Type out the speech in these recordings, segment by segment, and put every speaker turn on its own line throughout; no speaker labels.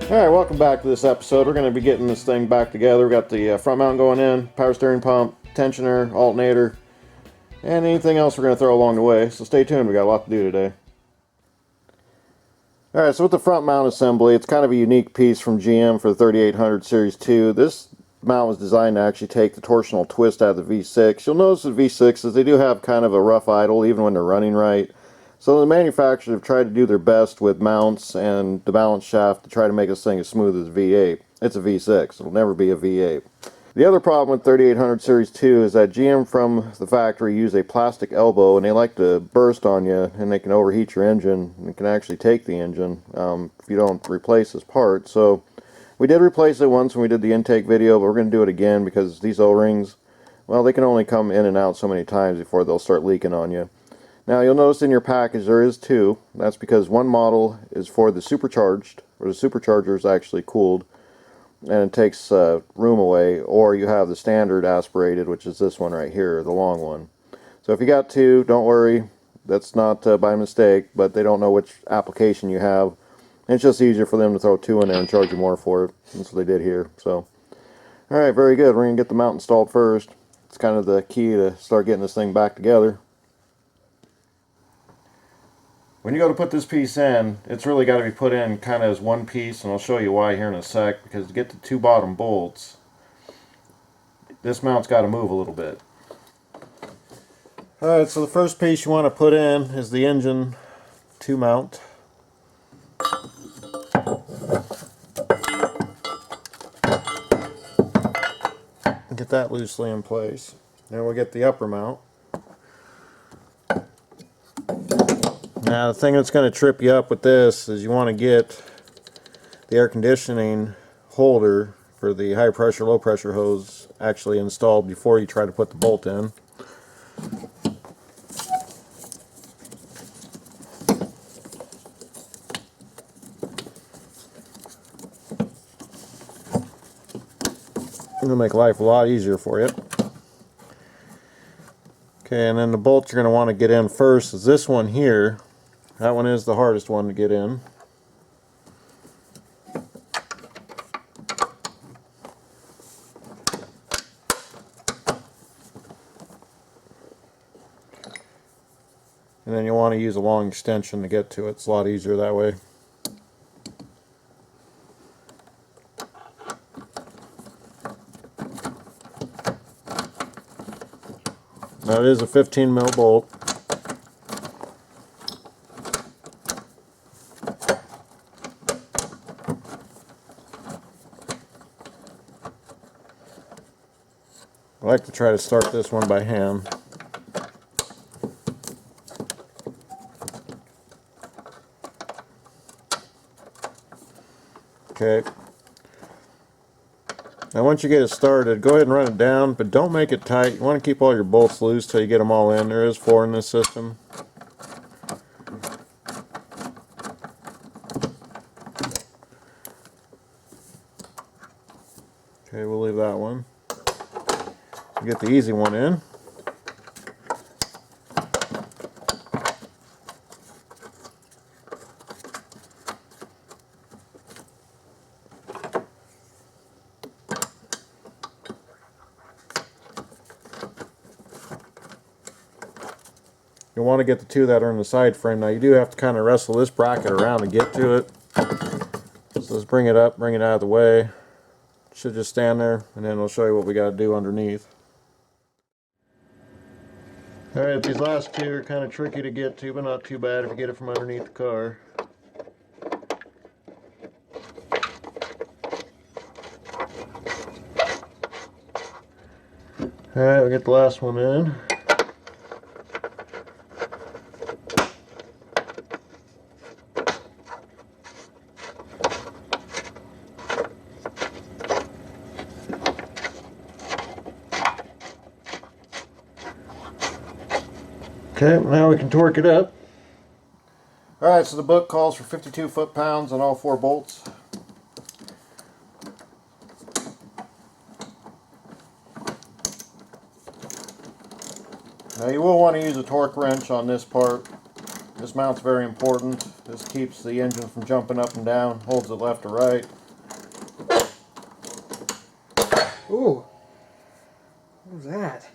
Alright, welcome back to this episode. We're going to be getting this thing back together. We've got the front mount going in, power steering pump, tensioner, alternator, and anything else we're going to throw along the way. So stay tuned, we got a lot to do today. Alright, so with the front mount assembly, it's kind of a unique piece from GM for the 3800 Series 2. This mount was designed to actually take the torsional twist out of the V6. You'll notice the V6s, they do have kind of a rough idle even when they're running right. So the manufacturers have tried to do their best with mounts and the balance shaft to try to make this thing as smooth as a V8. It's a V6, it'll never be a V8. The other problem with 3800 Series 2 is that GM from the factory use a plastic elbow, and they like to burst on you, and they can overheat your engine, and it can actually take the engine if you don't replace this part. So we did replace it once when we did the intake video, but we're going to do it again because these O-rings, well, they can only come in and out so many times before they'll start leaking on you. Now you'll notice in your package there is two. That's because one model is for the supercharged, where the supercharger is actually cooled and it takes room away, or you have the standard aspirated, which is this one right here, the long one. So if you got two, don't worry, that's not by mistake, but they don't know which application you have. And it's just easier for them to throw two in there and charge you more for it. That's what they did here. So, alright, very good. We're going to get the mount installed first. It's kind of the key to start getting this thing back together. When you go to put this piece in, it's really got to be put in kind of as one piece, and I'll show you why here in a sec, because to get the two bottom bolts, this mount's got to move a little bit. Alright, so the first piece you want to put in is the engine 2 mount. Get that loosely in place. Then we'll get the upper mount. Now the thing that's going to trip you up with this is you want to get the air conditioning holder for the high pressure low pressure hose actually installed before you try to put the bolt in. It'll make life a lot easier for you. Okay, and then the bolt you're going to want to get in first is this one here. That one is the hardest one to get in. And then you want to use a long extension to get to it. It's a lot easier that way. Now it is a 15mm bolt. I like to try to start this one by hand. Okay. Now once you get it started, go ahead and run it down, but don't make it tight. You want to keep all your bolts loose till you get them all in. There is 4 in this system. Okay, we'll leave that one. Get the easy one in. You'll want to get the two that are in the side frame. Now you do have to kind of wrestle this bracket around to get to it. So let's bring it up, bring it out of the way. It should just stand there, and then I'll show you what we got to do underneath. Alright, these last two are kind of tricky to get to, but not too bad if you get it from underneath the car. Alright, we'll get the last one in. Okay, now we can torque it up. Alright, so the book calls for 52 foot-pounds on all 4 bolts. Now you will want to use a torque wrench on this part. This mount's very important. This keeps the engine from jumping up and down, holds it left to right.
Ooh. What was that?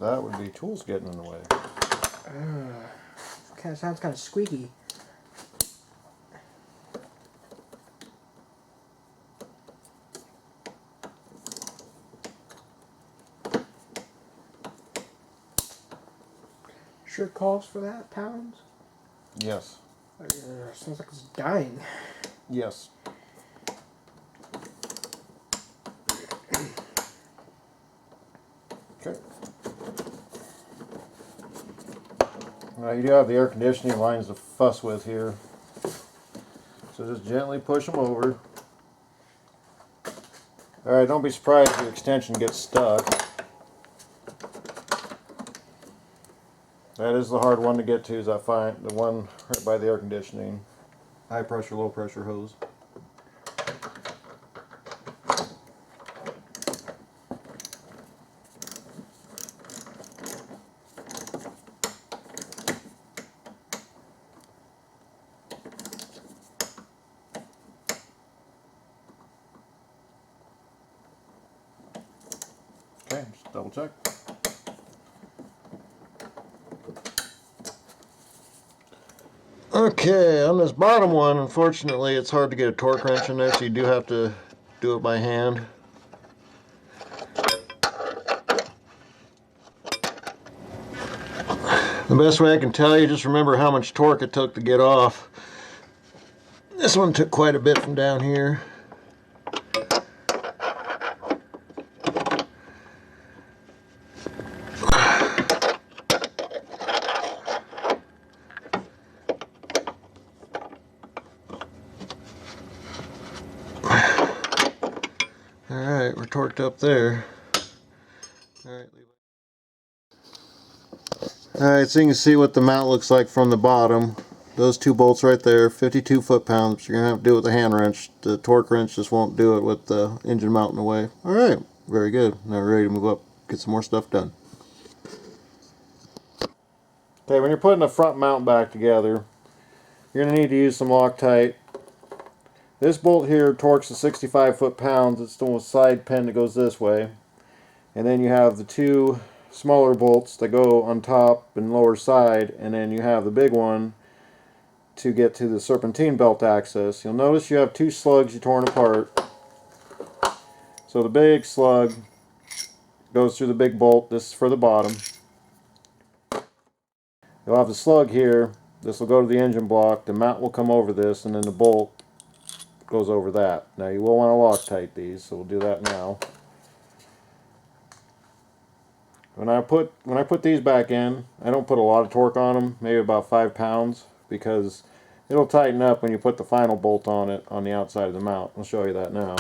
That would be tools getting in the way.
Sounds kind of squeaky. Sure calls for that, pounds?
Yes.
Sounds like it's dying.
Yes. Okay. Now you do have the air conditioning lines to fuss with here. So just gently push them over. Alright, don't be surprised if your extension gets stuck. That is the hard one to get to, is I find the one right by the air conditioning. High pressure, low pressure hose. Okay, just double check. Okay, on this bottom one, unfortunately, it's hard to get a torque wrench in there, so you do have to do it by hand. The best way I can tell you, just remember how much torque it took to get off. This one took quite a bit from down here. Alright, we're torqued up there. Alright, so you can see what the mount looks like from the bottom. Those two bolts right there, 52 foot-pounds. You're going to have to do it with a hand wrench. The torque wrench just won't do it with the engine mount in the way. Alright, very good. Now we're ready to move up, get some more stuff done. Okay, when you're putting the front mount back together, you're going to need to use some Loctite. This bolt here torques to 65 foot-pounds. It's the side pin that goes this way. And then you have the two smaller bolts that go on top and lower side, and then you have the big one to get to the serpentine belt access. You'll notice you have two slugs you torn apart. So the big slug goes through the big bolt. This is for the bottom. You'll have the slug here. This will go to the engine block. The mount will come over this, and then the bolt goes over that. Now you will want to Loctite these, so we'll do that now. When I put these back in, I don't put a lot of torque on them, maybe about 5 pounds, because it'll tighten up when you put the final bolt on it on the outside of the mount. I'll show you that now.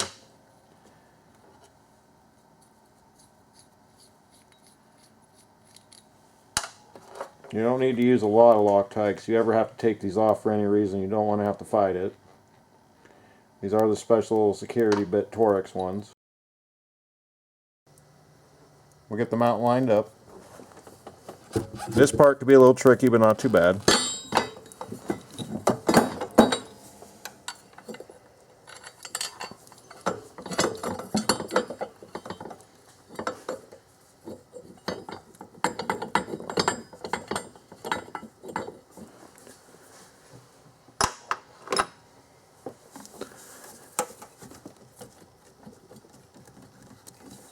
You don't need to use a lot of Loctite, because you ever have to take these off for any reason, you don't want to have to fight it. These are the special security bit Torx ones. We'll get the mount lined up. This part could be a little tricky, but not too bad.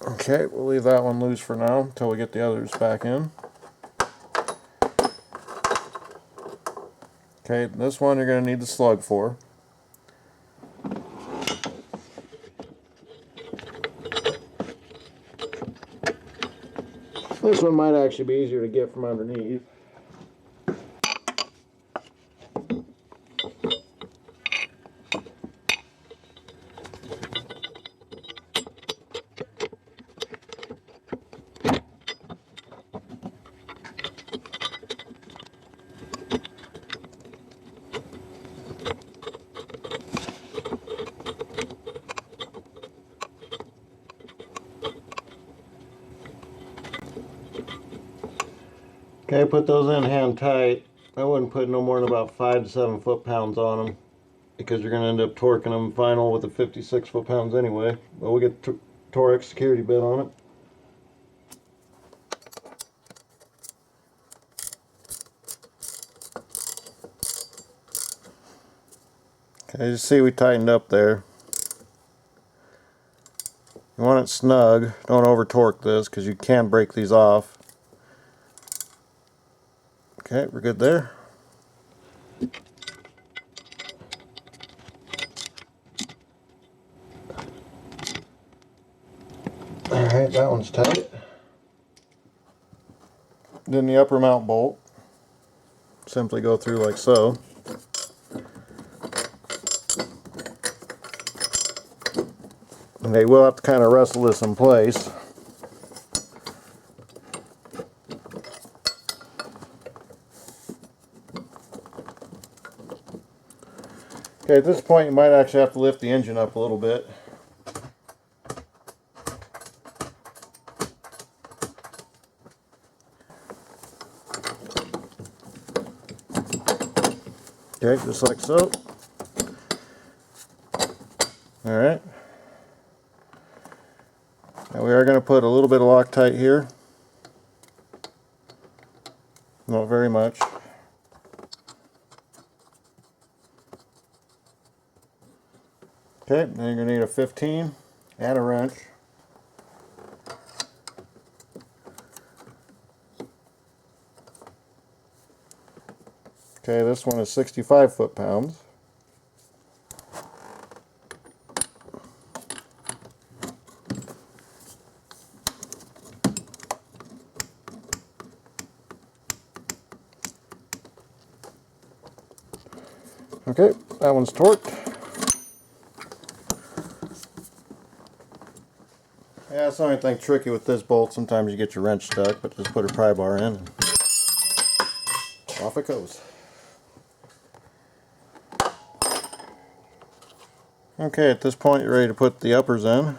Okay, we'll leave that one loose for now until we get the others back in. Okay, this one you're going to need the slug for. This one might actually be easier to get from underneath. Okay, put those in hand tight. I wouldn't put no more than about 5 to 7 foot-pounds on them, because you're going to end up torquing them final with a 56 foot-pounds anyway. But we'll get the Torx security bit on it. Okay, you see we tightened up there. You want it snug. Don't over torque this because you can break these off. Okay, we're good there. Alright, that one's tight. Then the upper mount bolt. Simply go through like so. And they will have to kind of wrestle this in place. Okay, at this point you might actually have to lift the engine up a little bit. Okay, just like so. Alright. Now we are going to put a little bit of Loctite here. Not very much. Okay, then you're going to need a 15 and a wrench. Okay, this one is 65 foot-pounds. Okay, that one's torqued. Yeah, that's the only thing tricky with this bolt. Sometimes you get your wrench stuck, but just put a pry bar in and off it goes. Okay, at this point you're ready to put the uppers in.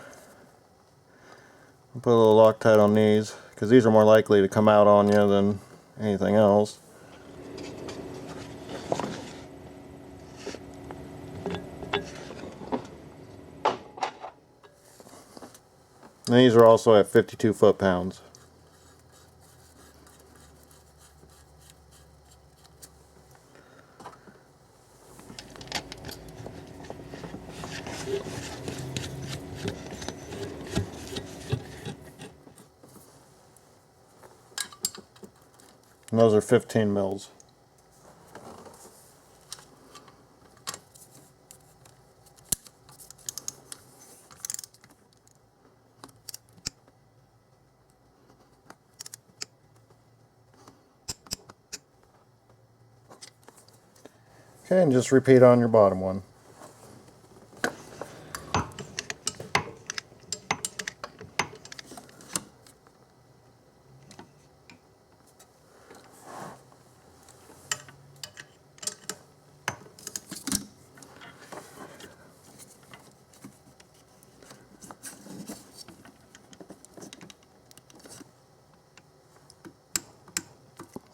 Put a little Loctite on these, because these are more likely to come out on you than anything else. And these are also at 52 foot-pounds. And those are 15 mils. Okay, and just repeat on your bottom one.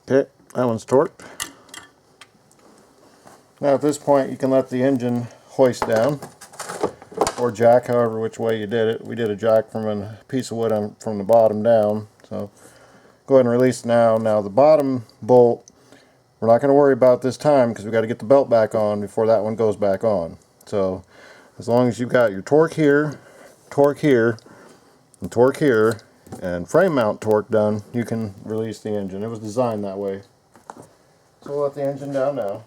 Okay, that one's torqued. Now at this point you can let the engine hoist down, or jack, however which way you did it. We did a jack from a piece of wood from the bottom down, so go ahead and release now. Now the bottom bolt, we're not going to worry about this time because we got to get the belt back on before that one goes back on. So as long as you've got your torque here, and torque here, and frame mount torque done, you can release the engine. It was designed that way. So we'll let the engine down now.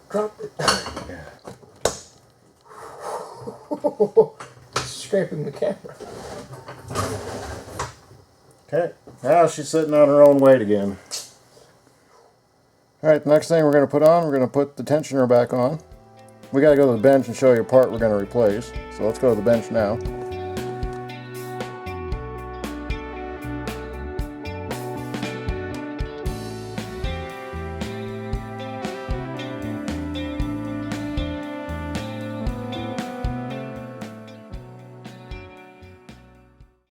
Drop it. Scraping the camera.
Okay, now she's sitting on her own weight again. Alright, the next thing we're going to put on, we're going to put the tensioner back on. We got to go to the bench and show you a part we're going to replace. So let's go to the bench now.